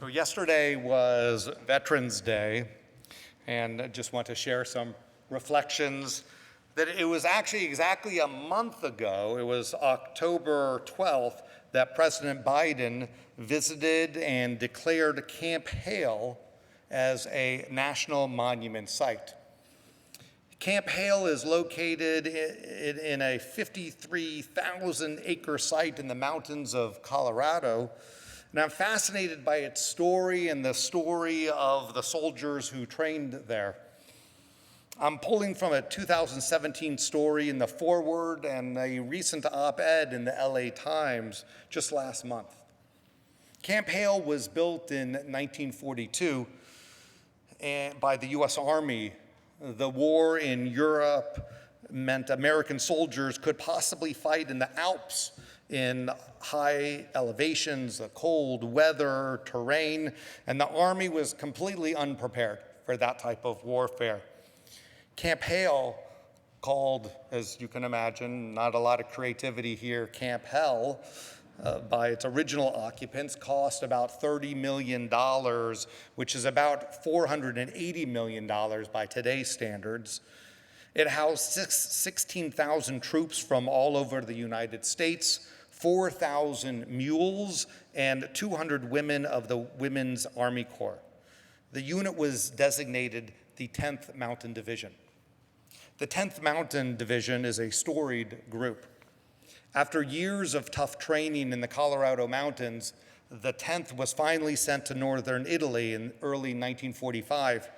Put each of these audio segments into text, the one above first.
So yesterday was Veterans Day, and I just want to share some reflections that it was actually exactly a month ago, it was October 12th, that President Biden visited and declared Camp Hale as a national monument site. Camp Hale is located in a 53,000 acre site in the mountains of Colorado. And I'm fascinated by its story and the story of the soldiers who trained there. I'm pulling from a 2017 story in the foreword and a recent op-ed in the LA Times just last month. Camp Hale was built in 1942 by the US Army. The war in Europe meant American soldiers could possibly fight in the Alps in high elevations, the cold weather, terrain, and the Army was completely unprepared for that type of warfare. Camp Hale, called, as you can imagine, not a lot of creativity here, Camp Hell, by its original occupants, cost about $30 million, which is about $480 million by today's standards. It housed 16,000 troops from all over the United States, 4,000 mules, and 200 women of the Women's Army Corps. The unit was designated the 10th Mountain Division. The 10th Mountain Division is a storied group. After years of tough training in the Colorado mountains, the 10th was finally sent to northern Italy in early 1945.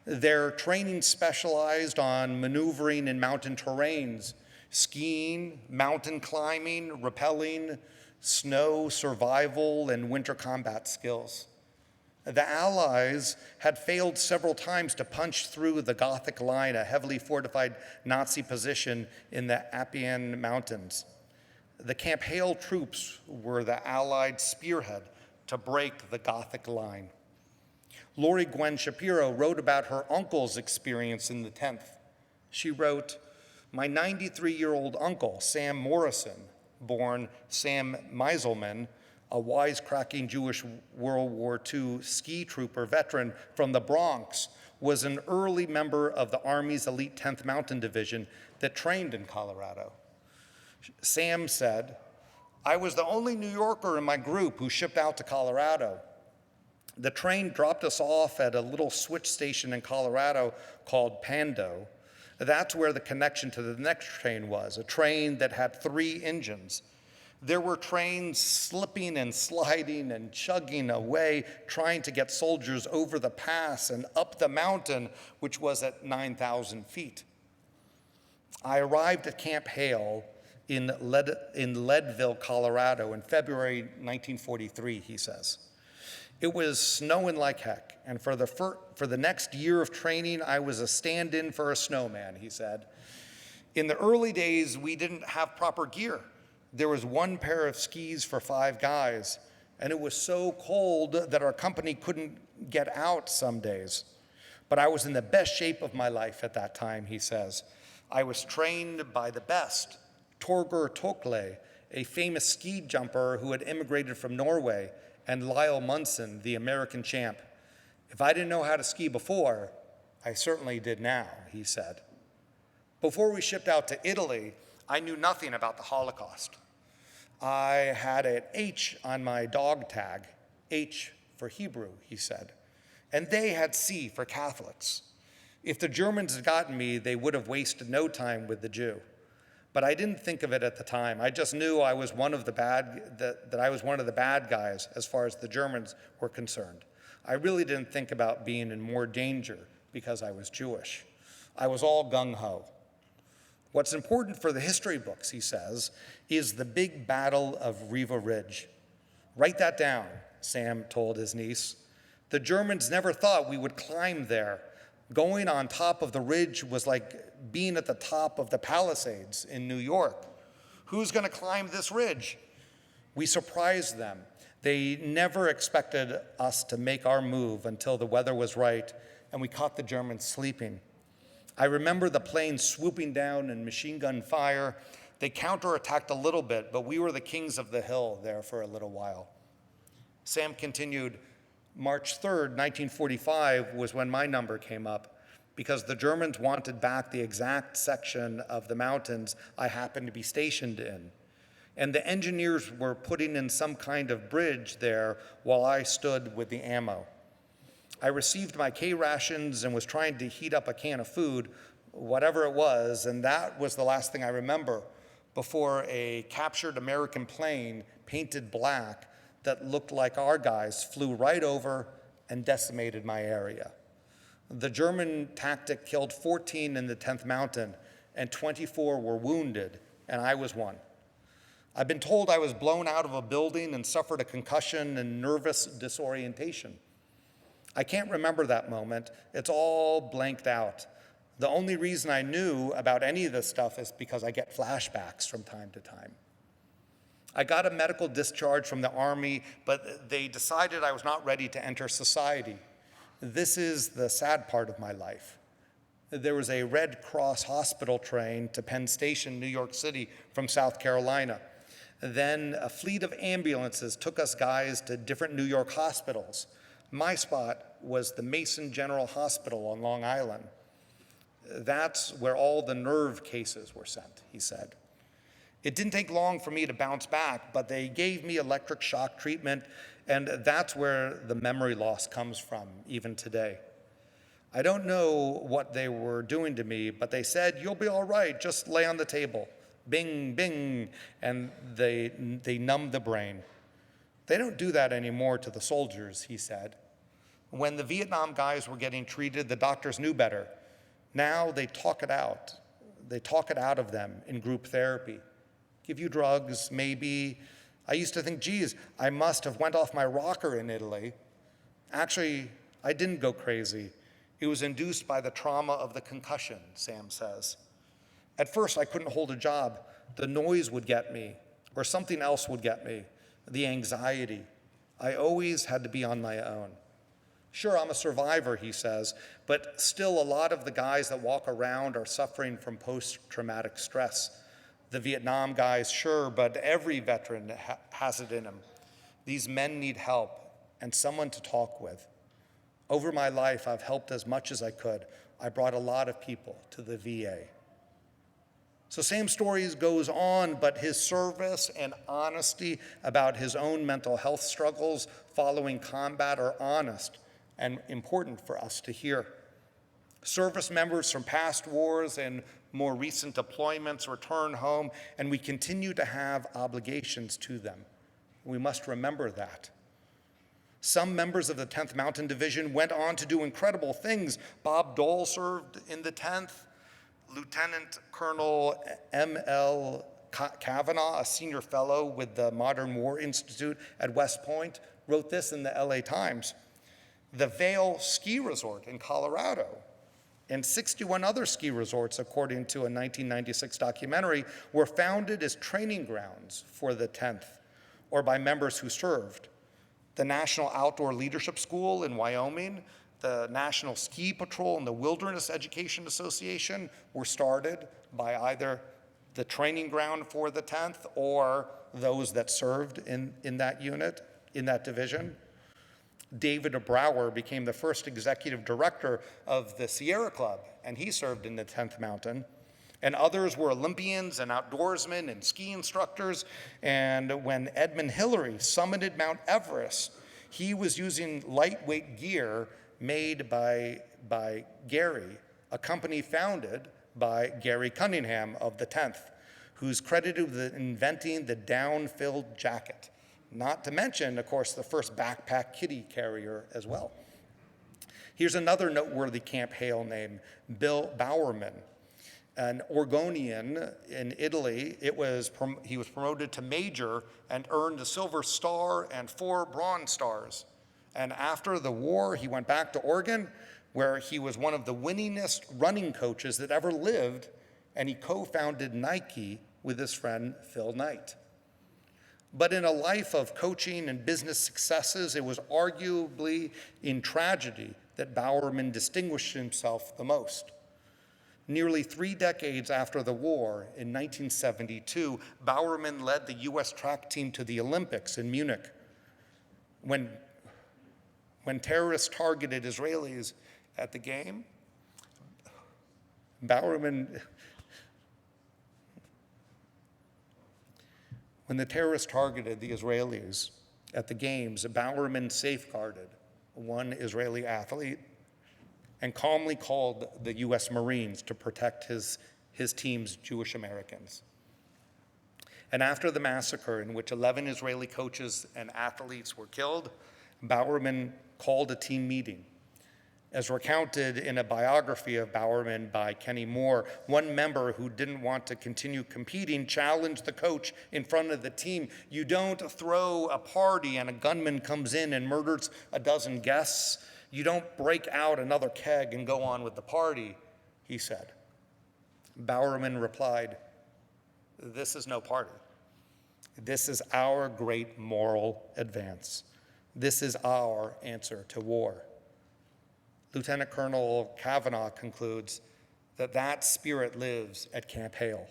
Their training specialized on maneuvering in mountain terrains, skiing, mountain climbing, rappelling, snow survival, and winter combat skills. The Allies had failed several times to punch through the Gothic Line, a heavily fortified Nazi position in the Appian Mountains. The Camp Hale troops were the Allied spearhead to break the Gothic Line. Lori Gwen Shapiro wrote about her uncle's experience in the 10th. She wrote, "My 93-year-old uncle, Sam Morrison, born Sam Meiselman, a wisecracking Jewish World War II ski trooper veteran from the Bronx, was an early member of the Army's elite 10th Mountain Division that trained in Colorado. Sam said, I was the only New Yorker in my group who shipped out to Colorado. The train dropped us off at a little switch station in Colorado called Pando. That's where the connection to the next train was, a train that had 3 engines. There were trains slipping and sliding and chugging away, trying to get soldiers over the pass and up the mountain, which was at 9,000 feet. I arrived at Camp Hale in Leadville, Colorado in February 1943, he says. It was snowing like heck, and for the next year of training, I was a stand-in for a snowman, he said. In the early days, we didn't have proper gear. There was 1 pair of skis for 5 guys, and it was so cold that our company couldn't get out some days. But I was in the best shape of my life at that time, he says. I was trained by the best, Torger Tokle, a famous ski jumper who had immigrated from Norway, and Lyle Munson, the American champ. If I didn't know how to ski before, I certainly did now, he said. Before we shipped out to Italy, I knew nothing about the Holocaust. I had an H on my dog tag, H for Hebrew, he said, and they had C for Catholics. If the Germans had gotten me, they would have wasted no time with the Jew. But I didn't think of it at the time. I just knew I was one of the bad guys as far as the Germans were concerned. I really didn't think about being in more danger because I was Jewish. I was all gung-ho. What's important for the history books, he says, is the big battle of Riva Ridge. Write that down, Sam told his niece. The Germans never thought we would climb there. Going on top of the ridge was like being at the top of the Palisades in New York. Who's going to climb this ridge? We surprised them. They never expected us to make our move until the weather was right, and we caught the Germans sleeping. I remember the planes swooping down in machine gun fire. They counterattacked a little bit, but we were the kings of the hill there for a little while. Sam continued, March 3rd, 1945 was when my number came up because the Germans wanted back the exact section of the mountains I happened to be stationed in. And the engineers were putting in some kind of bridge there while I stood with the ammo. I received my K rations and was trying to heat up a can of food, whatever it was, and that was the last thing I remember before a captured American plane painted black that looked like our guys flew right over and decimated my area. The German tactic killed 14 in the 10th Mountain, and 24 were wounded, and I was one. I've been told I was blown out of a building and suffered a concussion and nervous disorientation. I can't remember that moment. It's all blanked out. The only reason I knew about any of this stuff is because I get flashbacks from time to time. I got a medical discharge from the Army, but they decided I was not ready to enter society. This is the sad part of my life. There was a Red Cross hospital train to Penn Station, New York City from South Carolina. Then a fleet of ambulances took us guys to different New York hospitals. My spot was the Mason General Hospital on Long Island. That's where all the nerve cases were sent, he said. It didn't take long for me to bounce back, but they gave me electric shock treatment, and that's where the memory loss comes from, even today. I don't know what they were doing to me, but they said, "You'll be all right, just lay on the table." Bing, bing, and they numbed the brain. They don't do that anymore to the soldiers, he said. When the Vietnam guys were getting treated, the doctors knew better. Now they talk it out. They talk it out of them in group therapy. Give you drugs, maybe. I used to think, geez, I must have went off my rocker in Italy. Actually, I didn't go crazy. It was induced by the trauma of the concussion, Sam says. At first, I couldn't hold a job. The noise would get me, or something else would get me, the anxiety. I always had to be on my own. Sure, I'm a survivor, he says, but still a lot of the guys that walk around are suffering from post-traumatic stress. The Vietnam guys, sure, but every veteran has it in him. These men need help and someone to talk with. Over my life, I've helped as much as I could. I brought a lot of people to the VA. So Sam's story goes on, but his service and honesty about his own mental health struggles following combat are honest and important for us to hear. Service members from past wars and more recent deployments return home, and we continue to have obligations to them. We must remember that. Some members of the 10th Mountain Division went on to do incredible things. Bob Dole served in the 10th. Lieutenant Colonel M.L. Kavanaugh, a senior fellow with the Modern War Institute at West Point, wrote this in the LA Times. The Vail Ski Resort in Colorado and 61 other ski resorts, according to a 1996 documentary, were founded as training grounds for the 10th or by members who served. The National Outdoor Leadership School in Wyoming, the National Ski Patrol, and the Wilderness Education Association were started by either the training ground for the 10th or those that served in that unit, in that division. David Brower became the first executive director of the Sierra Club, and he served in the 10th Mountain. And others were Olympians and outdoorsmen and ski instructors. And when Edmund Hillary summited Mount Everest, he was using lightweight gear made by Gary, a company founded by Gary Cunningham of the 10th, who's credited with inventing the down-filled jacket. Not to mention, of course, the first backpack kitty carrier as well. Here's another noteworthy Camp Hale name, Bill Bowerman, an Oregonian in Italy. He was promoted to major and earned a Silver Star and 4 Bronze Stars. And after the war, he went back to Oregon, where he was one of the winningest running coaches that ever lived, and he co-founded Nike with his friend Phil Knight. But in a life of coaching and business successes, it was arguably in tragedy that Bowerman distinguished himself the most. Nearly 3 decades after the war, in 1972, Bowerman led the U.S. track team to the Olympics in Munich. When When terrorists targeted Israelis at the game, when the terrorists targeted the Israelis at the games, Bowerman safeguarded one Israeli athlete and calmly called the US Marines to protect his team's Jewish Americans. And after the massacre, in which 11 Israeli coaches and athletes were killed, Bowerman called a team meeting. As recounted in a biography of Bowerman by Kenny Moore, one member who didn't want to continue competing challenged the coach in front of the team. "You don't throw a party and a gunman comes in and murders a dozen guests. You don't break out another keg and go on with the party," he said. Bowerman replied, "This is no party. This is our great moral advance. This is our answer to war." Lieutenant Colonel Kavanaugh concludes that spirit lives at Camp Hale.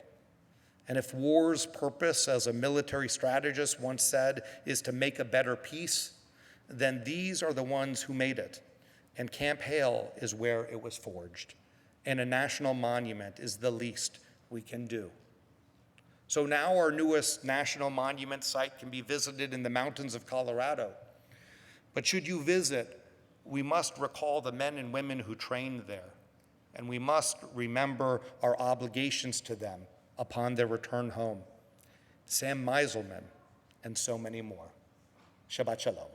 And if war's purpose, as a military strategist once said, is to make a better peace, then these are the ones who made it. And Camp Hale is where it was forged. And a national monument is the least we can do. So now our newest national monument site can be visited in the mountains of Colorado. But should you visit, we must recall the men and women who trained there, and we must remember our obligations to them upon their return home. Sam Meiselman, and so many more. Shabbat Shalom.